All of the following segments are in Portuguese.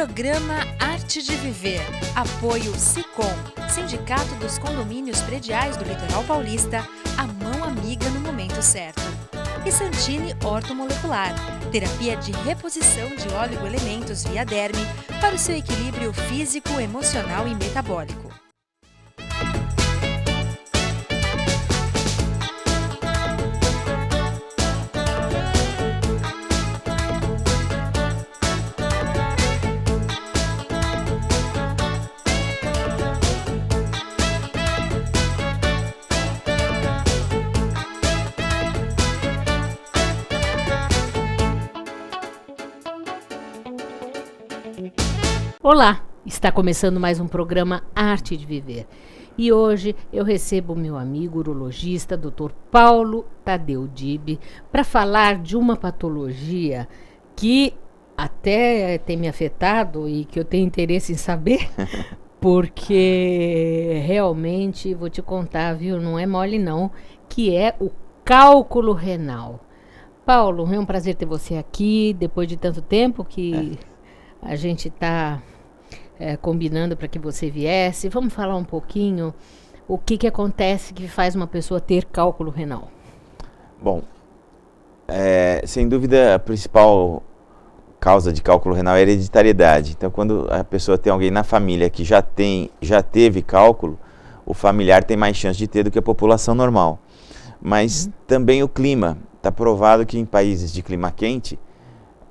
Programa Arte de Viver. Apoio Sicom, Sindicato dos Condomínios Prediais do Litoral Paulista, a mão amiga no momento certo. E Santini Ortomolecular, terapia de reposição de oligoelementos via derme para o seu equilíbrio físico, emocional e metabólico. Olá, está começando mais um programa Arte de Viver. E hoje eu recebo meu amigo urologista, Dr. Paulo Tadeu Dib, para falar de uma patologia que até tem me afetado e que eu tenho interesse em saber, porque realmente, vou te contar, viu, não é mole não, que é o cálculo renal. Paulo, é um prazer ter você aqui, depois de tanto tempo que a gente está combinando para que você viesse. Vamos falar um pouquinho o que acontece que faz uma pessoa ter cálculo renal. Bom, sem dúvida a principal causa de cálculo renal é a hereditariedade. Então, quando a pessoa tem alguém na família que já teve cálculo, o familiar tem mais chance de ter do que a população normal. Mas também o clima. Está provado que em países de clima quente,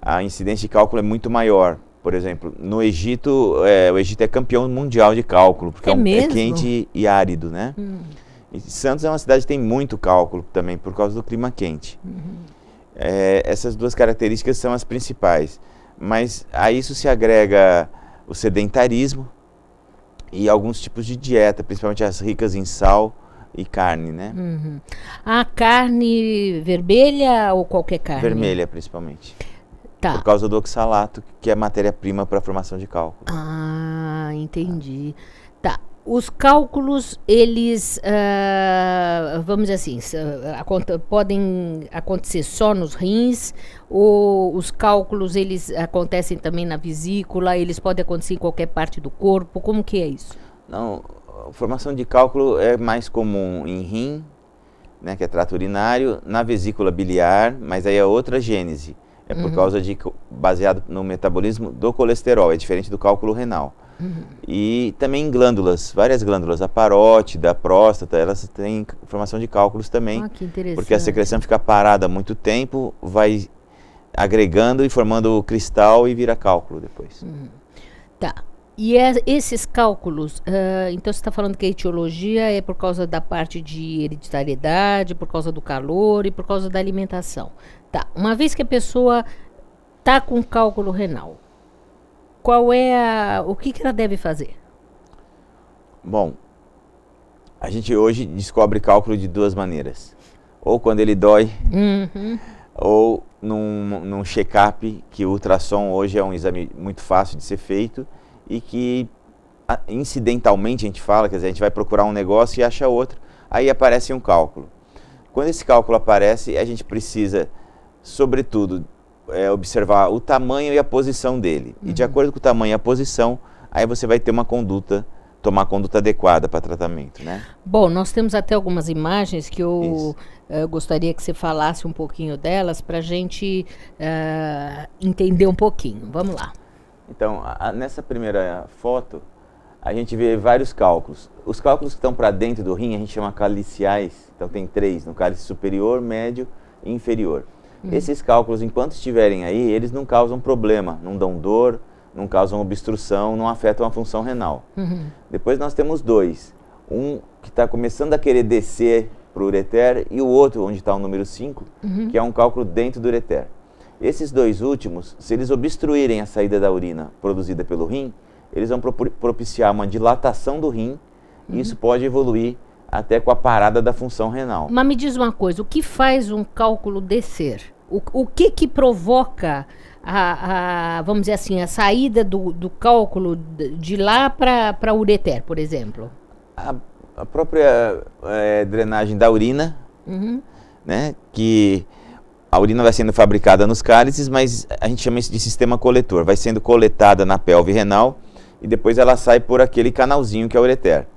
a incidência de cálculo é muito maior. Por exemplo, no Egito, o Egito é campeão mundial de cálculo, porque é quente e árido, né? E Santos é uma cidade que tem muito cálculo também, por causa do clima quente. Essas duas características são as principais. Mas a isso se agrega o sedentarismo e alguns tipos de dieta, principalmente as ricas em sal e carne, né? A carne vermelha ou qualquer carne? Vermelha, principalmente. Tá. Por causa do oxalato, que é a matéria-prima para a formação de cálculo. Ah, entendi. Tá. Os cálculos, eles, vamos dizer assim, podem acontecer só nos rins, ou os cálculos, eles acontecem também na vesícula, eles podem acontecer em qualquer parte do corpo, como que é isso? Não, a formação de cálculo é mais comum em rim, né, que é trato urinário, na vesícula biliar, mas aí é outra gênese. É por causa baseado no metabolismo do colesterol, é diferente do cálculo renal. E também em glândulas, várias glândulas, a parótida, a próstata, elas têm formação de cálculos também. Que interessante. Porque a secreção fica parada há muito tempo, vai agregando e formando cristal e vira cálculo depois. Tá. E esses cálculos, então você está falando que a etiologia é por causa da parte de hereditariedade, por causa do calor e por causa da alimentação. Tá, uma vez que a pessoa está com cálculo renal, o que ela deve fazer? Bom, a gente hoje descobre cálculo de duas maneiras. Ou quando ele dói, ou num check-up, que o ultrassom hoje é um exame muito fácil de ser feito e que incidentalmente a gente fala, quer dizer, a gente vai procurar um negócio e acha outro, aí aparece um cálculo. Quando esse cálculo aparece, a gente precisa, sobretudo, observar o tamanho e a posição dele. E de acordo com o tamanho e a posição, aí você vai ter tomar a conduta adequada para tratamento, né? Bom, nós temos até algumas imagens que eu gostaria que você falasse um pouquinho delas para a gente entender um pouquinho. Vamos lá. Então, nessa primeira foto, a gente vê vários cálculos. Os cálculos que estão para dentro do rim, a gente chama caliciais. Então, tem 3, no cálice superior, médio e inferior. Esses cálculos, enquanto estiverem aí, eles não causam problema, não dão dor, não causam obstrução, não afetam a função renal. Depois nós temos 2. Um que está começando a querer descer para o ureter e o outro, onde está o número 5, que é um cálculo dentro do ureter. Esses 2 últimos, se eles obstruírem a saída da urina produzida pelo rim, eles vão propiciar uma dilatação do rim e isso pode evoluir até com a parada da função renal. Mas me diz uma coisa, o que faz um cálculo descer? O que provoca vamos dizer assim, a saída do cálculo de lá para o ureter, por exemplo? A própria drenagem da urina, né, que a urina vai sendo fabricada nos cálices, mas a gente chama isso de sistema coletor. Vai sendo coletada na pelve renal e depois ela sai por aquele canalzinho que é o ureter.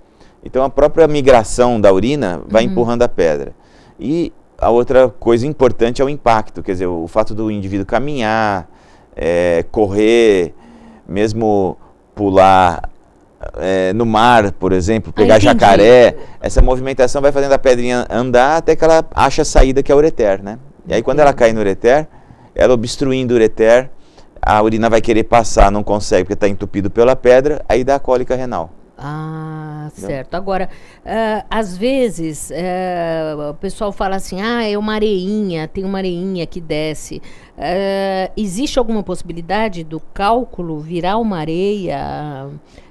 Então a própria migração da urina vai empurrando a pedra. E a outra coisa importante é o impacto, quer dizer, o fato do indivíduo caminhar, correr, mesmo pular no mar, por exemplo, pegar jacaré, essa movimentação vai fazendo a pedrinha andar até que ela acha a saída, que é o ureter, né? E aí quando ela cai no ureter, ela obstruindo o ureter, a urina vai querer passar, não consegue porque está entupido pela pedra, aí dá a cólica renal. Ah, certo. Agora, às vezes, o pessoal fala assim, é uma areinha, tem uma areinha que desce. Existe alguma possibilidade do cálculo virar uma areia,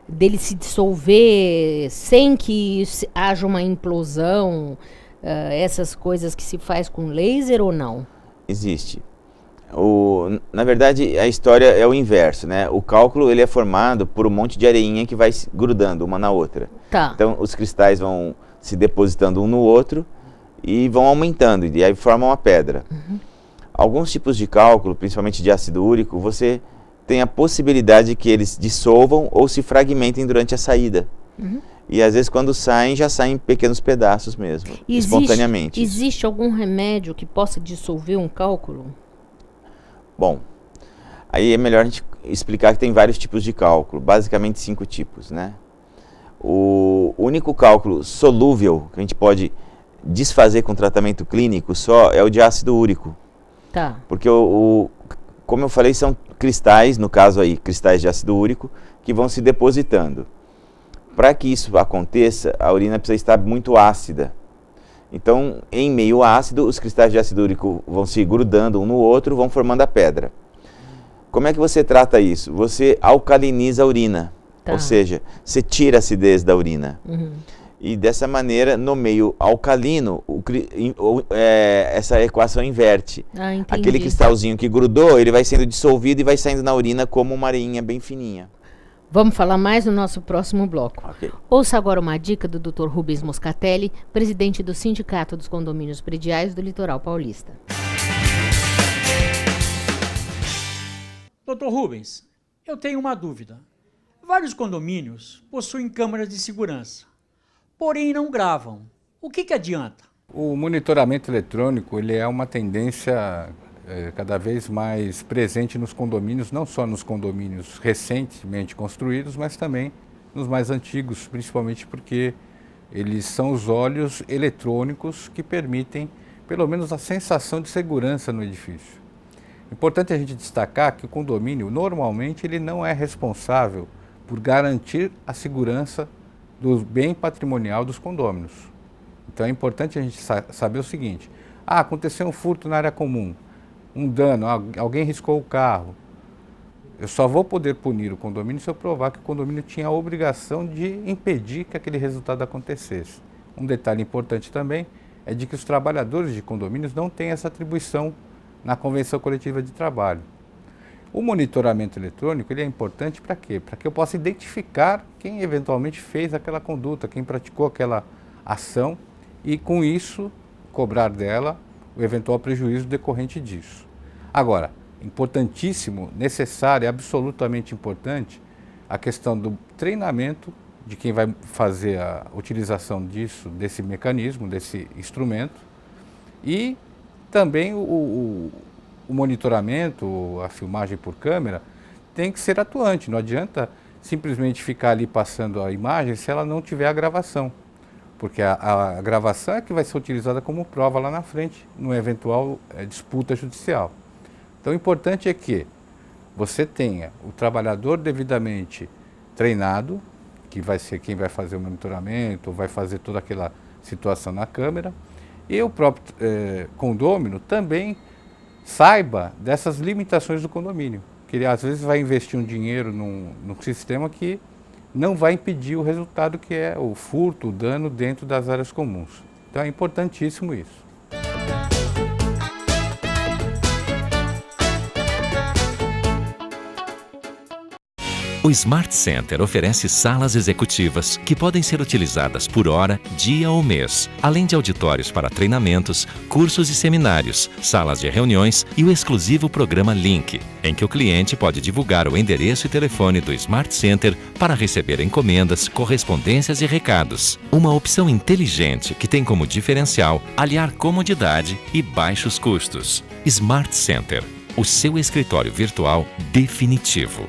dele se dissolver sem que haja uma implosão, essas coisas que se faz com laser ou não? Existe. Na verdade, a história é o inverso, né? O cálculo ele é formado por um monte de areinha que vai grudando uma na outra. Tá. Então, os cristais vão se depositando um no outro e vão aumentando, e aí formam uma pedra. Alguns tipos de cálculo, principalmente de ácido úrico, você tem a possibilidade que eles dissolvam ou se fragmentem durante a saída. E às vezes quando saem, já saem em pequenos pedaços mesmo, espontaneamente. Existe algum remédio que possa dissolver um cálculo? Bom, aí é melhor a gente explicar que tem vários tipos de cálculo, basicamente 5 tipos, né? O único cálculo solúvel que a gente pode desfazer com tratamento clínico só é o de ácido úrico. Tá. Porque, como eu falei, são cristais, no caso aí, cristais de ácido úrico, que vão se depositando. Para que isso aconteça, a urina precisa estar muito ácida. Então, em meio ácido, os cristais de ácido úrico vão se grudando um no outro, vão formando a pedra. Como é que você trata isso? Você alcaliniza a urina, ou seja, você tira a acidez da urina. E dessa maneira, no meio alcalino, essa equação inverte. Aquele cristalzinho que grudou, ele vai sendo dissolvido e vai saindo na urina como uma areinha bem fininha. Vamos falar mais no nosso próximo bloco. Okay. Ouça agora uma dica do Dr. Rubens Moscatelli, presidente do Sindicato dos Condomínios Prediais do Litoral Paulista. Dr. Rubens, eu tenho uma dúvida. Vários condomínios possuem câmeras de segurança, porém não gravam. O que adianta? O monitoramento eletrônico ele é uma tendência cada vez mais presente nos condomínios, não só nos condomínios recentemente construídos, mas também nos mais antigos, principalmente porque eles são os olhos eletrônicos que permitem, pelo menos, a sensação de segurança no edifício. Importante a gente destacar que o condomínio, normalmente, ele não é responsável por garantir a segurança do bem patrimonial dos condôminos. Então é importante a gente saber o seguinte: aconteceu um furto na área comum, um dano, alguém riscou o carro. Eu só vou poder punir o condomínio se eu provar que o condomínio tinha a obrigação de impedir que aquele resultado acontecesse. Um detalhe importante também é de que os trabalhadores de condomínios não têm essa atribuição na Convenção Coletiva de Trabalho. O monitoramento eletrônico ele é importante para quê? Para que eu possa identificar quem eventualmente fez aquela conduta, quem praticou aquela ação e, com isso, cobrar dela o eventual prejuízo decorrente disso. Agora, importantíssimo, necessário, absolutamente importante, a questão do treinamento de quem vai fazer a utilização desse mecanismo, desse instrumento, e também o monitoramento, a filmagem por câmera, tem que ser atuante. Não adianta simplesmente ficar ali passando a imagem se ela não tiver a gravação. Porque a gravação é que vai ser utilizada como prova lá na frente, numa eventual disputa judicial. Então, o importante é que você tenha o trabalhador devidamente treinado, que vai ser quem vai fazer o monitoramento, vai fazer toda aquela situação na câmera, e o próprio condômino também saiba dessas limitações do condomínio, que ele às vezes vai investir um dinheiro num sistema que não vai impedir o resultado que é o furto, o dano dentro das áreas comuns. Então é importantíssimo isso. O Smart Center oferece salas executivas que podem ser utilizadas por hora, dia ou mês, além de auditórios para treinamentos, cursos e seminários, salas de reuniões e o exclusivo programa Link, em que o cliente pode divulgar o endereço e telefone do Smart Center para receber encomendas, correspondências e recados. Uma opção inteligente que tem como diferencial aliar comodidade e baixos custos. Smart Center, o seu escritório virtual definitivo.